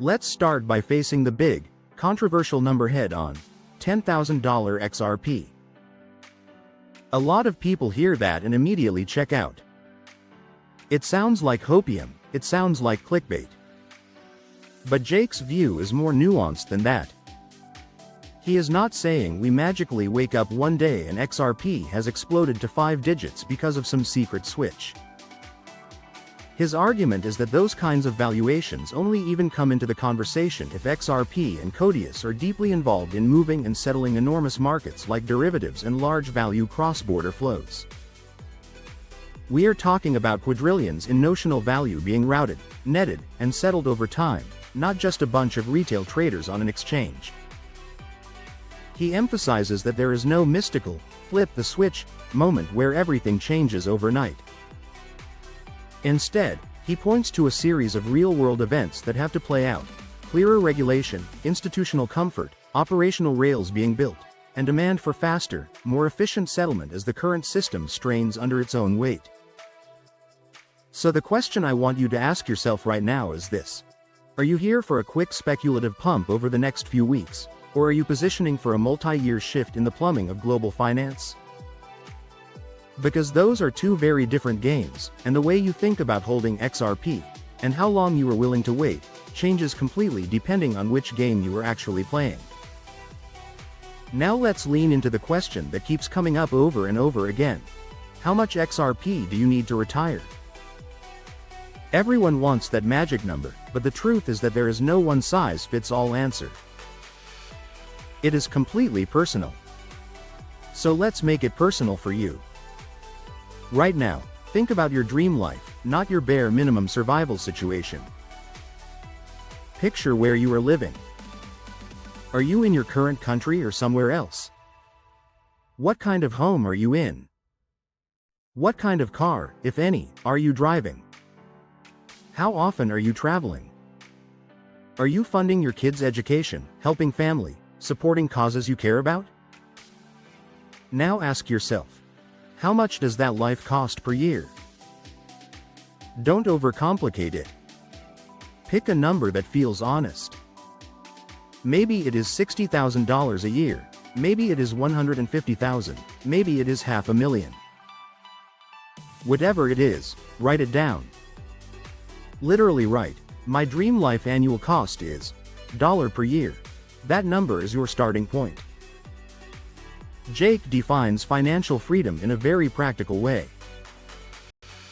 Let's start by facing the big, controversial number head on: $10,000 XRP. A lot of people hear that and immediately check out. It sounds like hopium, it sounds like clickbait. But Jake's view is more nuanced than that. He is not saying we magically wake up one day and XRP has exploded to 5 digits because of some secret switch. His argument is that those kinds of valuations only even come into the conversation if XRP and Codius are deeply involved in moving and settling enormous markets like derivatives and large-value cross-border flows. We are talking about quadrillions in notional value being routed, netted, and settled over time, not just a bunch of retail traders on an exchange. He emphasizes that there is no mystical, flip-the-switch moment where everything changes overnight. Instead, he points to a series of real-world events that have to play out: clearer regulation, institutional comfort, operational rails being built, and demand for faster, more efficient settlement as the current system strains under its own weight. So the question I want you to ask yourself right now is this: are you here for a quick speculative pump over the next few weeks, or are you positioning for a multi-year shift in the plumbing of global finance? Because those are two very different games, and the way you think about holding XRP, and how long you are willing to wait, changes completely depending on which game you are actually playing. Now let's lean into the question that keeps coming up over and over again: how much XRP do you need to retire? Everyone wants that magic number, but the truth is that there is no one-size-fits-all answer. It is completely personal. So let's make it personal for you. Right now, think about your dream life, not your bare minimum survival situation. Picture where you are living. Are you in your current country or somewhere else? What kind of home are you in? What kind of car, if any, are you driving? How often are you traveling? Are you funding your kids' education, helping family, supporting causes you care about? Now ask yourself, how much does that life cost per year? Don't overcomplicate it. Pick a number that feels honest. Maybe it is $60,000 a year, maybe it is $150,000, maybe it is $500,000. Whatever it is, write it down. Literally write, my dream life annual cost is $1 per year. That number is your starting point. Jake defines financial freedom in a very practical way.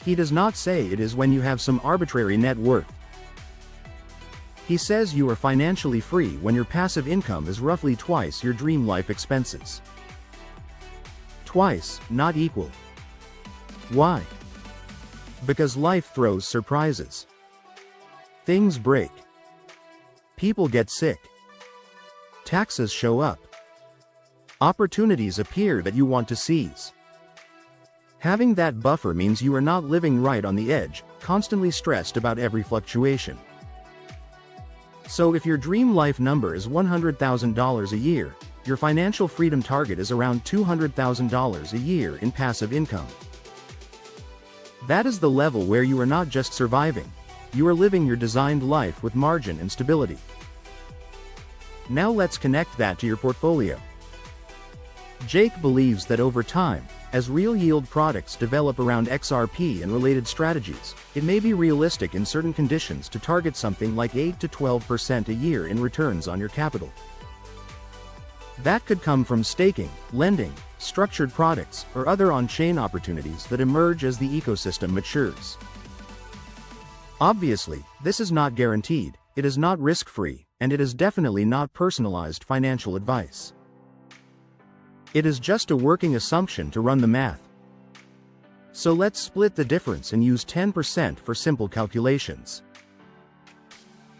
He does not say it is when you have some arbitrary net worth. He says you are financially free when your passive income is roughly twice your dream life expenses. Twice, not equal. Why? Because life throws surprises. Things break. People get sick. Taxes show up. Opportunities appear that you want to seize. Having that buffer means you are not living right on the edge, constantly stressed about every fluctuation. So if your dream life number is $100,000 a year, your financial freedom target is around $200,000 a year in passive income. That is the level where you are not just surviving, you are living your designed life with margin and stability. Now let's connect that to your portfolio. Jake believes that over time, as real yield products develop around XRP and related strategies, it may be realistic in certain conditions to target something like 8 to 12% a year in returns on your capital. That could come from staking, lending, structured products, or other on-chain opportunities that emerge as the ecosystem matures. Obviously, this is not guaranteed, it is not risk-free, and it is definitely not personalized financial advice. It is just a working assumption to run the math. So let's split the difference and use 10% for simple calculations.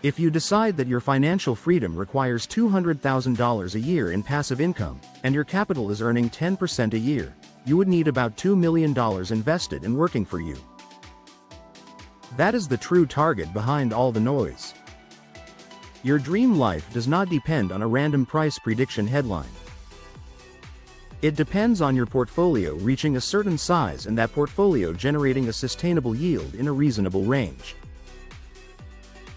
If you decide that your financial freedom requires $200,000 a year in passive income, and your capital is earning 10% a year, you would need about $2 million invested and working for you. That is the true target behind all the noise. Your dream life does not depend on a random price prediction headline. It depends on your portfolio reaching a certain size and that portfolio generating a sustainable yield in a reasonable range.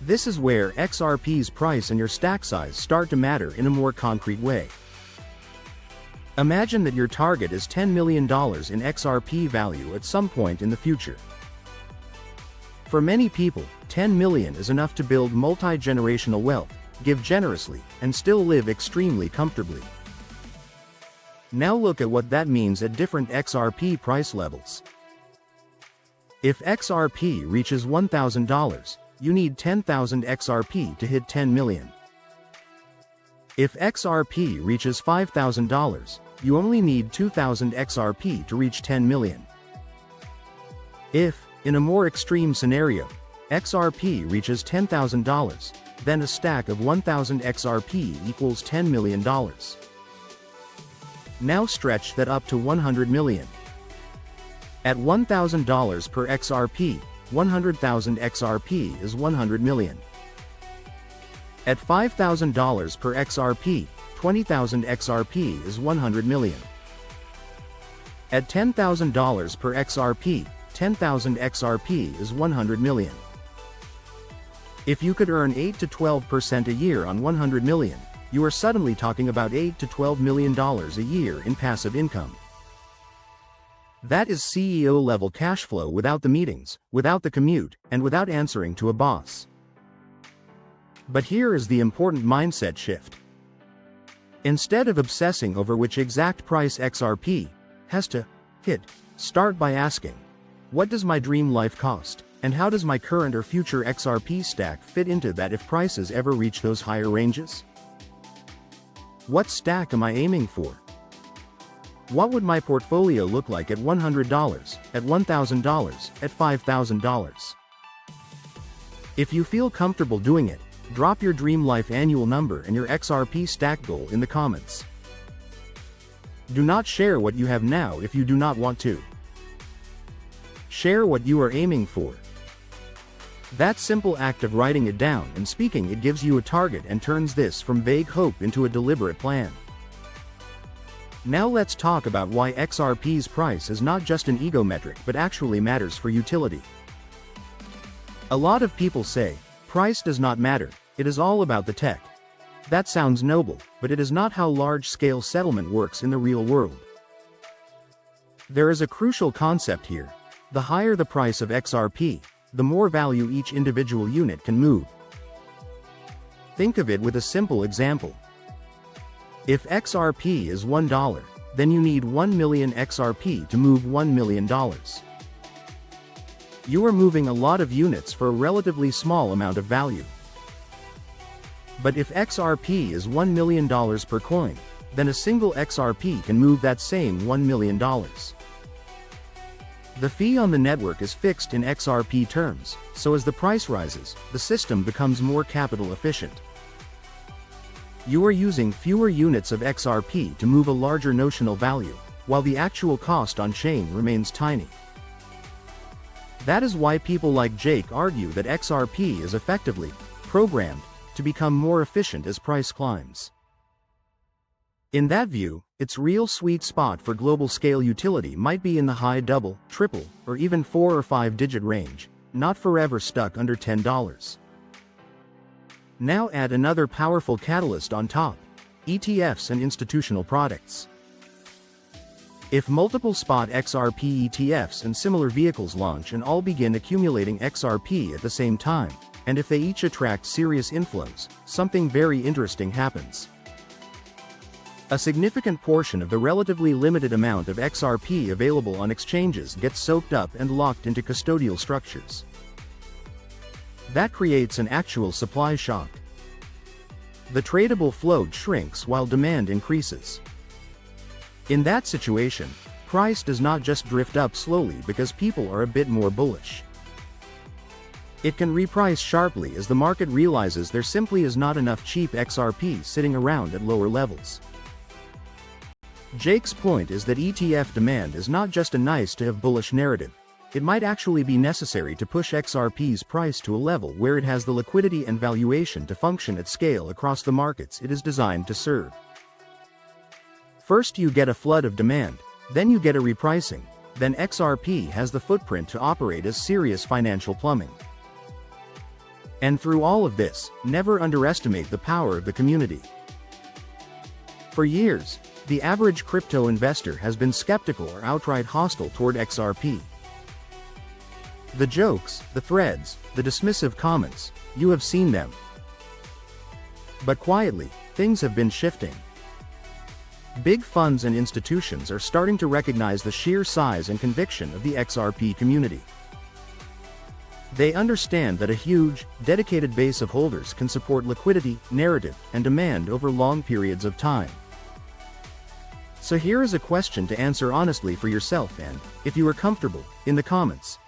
This is where XRP's price and your stack size start to matter in a more concrete way. Imagine that your target is $10 million in XRP value at some point in the future. For many people, 10 million is enough to build multi-generational wealth, give generously, and still live extremely comfortably. Now look at what that means at different XRP price levels. If XRP reaches $1,000, you need 10,000 XRP to hit 10 million. If XRP reaches $5,000, you only need 2,000 XRP to reach 10 million. If, in a more extreme scenario, XRP reaches $10,000, then a stack of 1,000 XRP equals $10 million. Now stretch that up to 100 million. At $1,000 per XRP, 100,000 XRP is 100 million. At $5,000 per XRP, 20,000 XRP is 100 million. At $10,000 per XRP, 10,000 XRP is 100 million. If you could earn 8 to 12% a year on 100 million, you are suddenly talking about $8 to $12 million a year in passive income. That is CEO-level cash flow without the meetings, without the commute, and without answering to a boss. But here is the important mindset shift. Instead of obsessing over which exact price XRP has to hit, start by asking, what does my dream life cost, and how does my current or future XRP stack fit into that if prices ever reach those higher ranges? What stack am I aiming for? What would my portfolio look like at $100, at $1,000, at $5,000? If you feel comfortable doing it, drop your dream life annual number and your XRP stack goal in the comments. Do not share what you have now if you do not want to. Share what you are aiming for. That simple act of writing it down and speaking it gives you a target and turns this from vague hope into a deliberate plan. Now let's talk about why XRP's price is not just an ego metric but actually matters for utility. A lot of people say, price does not matter, it is all about the tech. That sounds noble, but it is not how large-scale settlement works in the real world. There is a crucial concept here. The higher the price of XRP, the more value each individual unit can move. Think of it with a simple example. If XRP is $1, then you need 1 million XRP to move $1 million. You are moving a lot of units for a relatively small amount of value. But if XRP is $1 million per coin, then a single XRP can move that same $1 million. The fee on the network is fixed in XRP terms, so as the price rises, the system becomes more capital efficient. You are using fewer units of XRP to move a larger notional value, while the actual cost on chain remains tiny. That is why people like Jake argue that XRP is effectively programmed to become more efficient as price climbs. In that view, its real sweet spot for global scale utility might be in the high double, triple, or even 4 or 5 digit range, not forever stuck under $10. Now add another powerful catalyst on top: ETFs and institutional products. If multiple spot XRP ETFs and similar vehicles launch and all begin accumulating XRP at the same time, and if they each attract serious inflows, something very interesting happens. A significant portion of the relatively limited amount of XRP available on exchanges gets soaked up and locked into custodial structures. That creates an actual supply shock. The tradable float shrinks while demand increases. In that situation, price does not just drift up slowly because people are a bit more bullish. It can reprice sharply as the market realizes there simply is not enough cheap XRP sitting around at lower levels. Jake's point is that ETF demand is not just a nice-to-have bullish narrative. It might actually be necessary to push XRP's price to a level where it has the liquidity and valuation to function at scale across the markets it is designed to serve. First you get a flood of demand, then you get a repricing, then XRP has the footprint to operate as serious financial plumbing. And through all of this, never underestimate the power of the community. For years, the average crypto investor has been skeptical or outright hostile toward XRP. The jokes, the threads, the dismissive comments, you have seen them. But quietly, things have been shifting. Big funds and institutions are starting to recognize the sheer size and conviction of the XRP community. They understand that a huge, dedicated base of holders can support liquidity, narrative, and demand over long periods of time. So here is a question to answer honestly for yourself and, if you are comfortable, in the comments.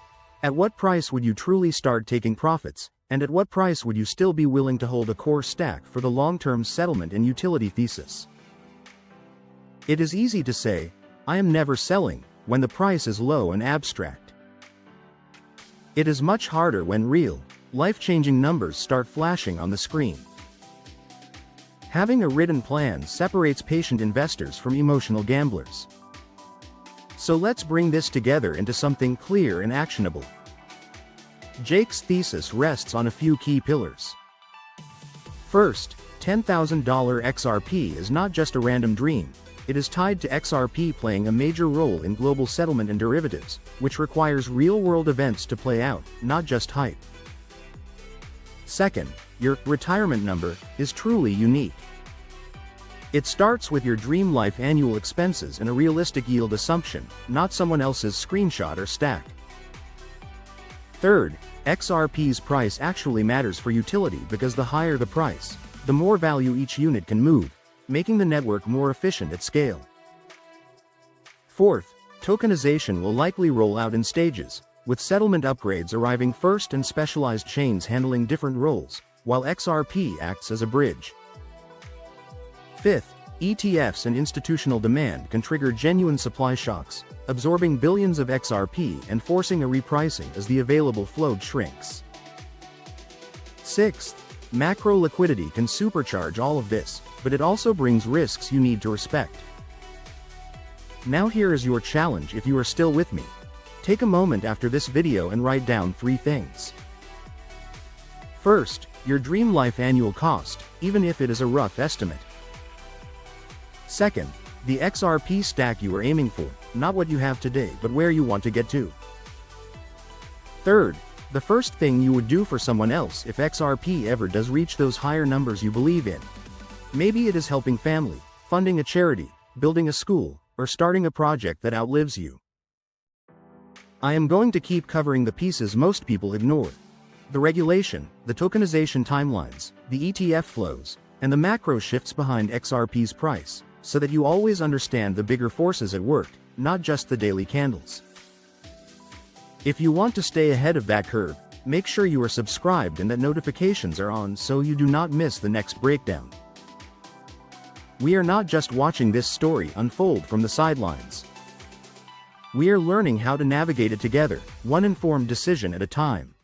At what price would you truly start taking profits, and at what price would you still be willing to hold a core stack for the long-term settlement and utility thesis? It is easy to say, I am never selling, when the price is low and abstract. It is much harder when real, life-changing numbers start flashing on the screen. Having a written plan separates patient investors from emotional gamblers. So let's bring this together into something clear and actionable. Jake's thesis rests on a few key pillars. First, $10,000 XRP is not just a random dream, it is tied to XRP playing a major role in global settlement and derivatives, which requires real-world events to play out, not just hype. Second, your retirement number is truly unique. It starts with your dream life annual expenses and a realistic yield assumption, not someone else's screenshot or stack. Third, XRP's price actually matters for utility because the higher the price, the more value each unit can move, making the network more efficient at scale. Fourth, tokenization will likely roll out in stages, with settlement upgrades arriving first and specialized chains handling different roles, while XRP acts as a bridge. Fifth, ETFs and institutional demand can trigger genuine supply shocks, absorbing billions of XRP and forcing a repricing as the available flow shrinks. Sixth, macro liquidity can supercharge all of this, but it also brings risks you need to respect. Now here is your challenge if you are still with me. Take a moment after this video and write down 3 things. First, your dream life annual cost, even if it is a rough estimate. Second, the XRP stack you are aiming for, not what you have today but where you want to get to. Third, the first thing you would do for someone else if XRP ever does reach those higher numbers you believe in. Maybe it is helping family, funding a charity, building a school, or starting a project that outlives you. I am going to keep covering the pieces most people ignore. The regulation, the tokenization timelines, the ETF flows, and the macro shifts behind XRP's price, so that you always understand the bigger forces at work, not just the daily candles. If you want to stay ahead of that curve, make sure you are subscribed and that notifications are on so you do not miss the next breakdown. We are not just watching this story unfold from the sidelines. We are learning how to navigate it together, one informed decision at a time.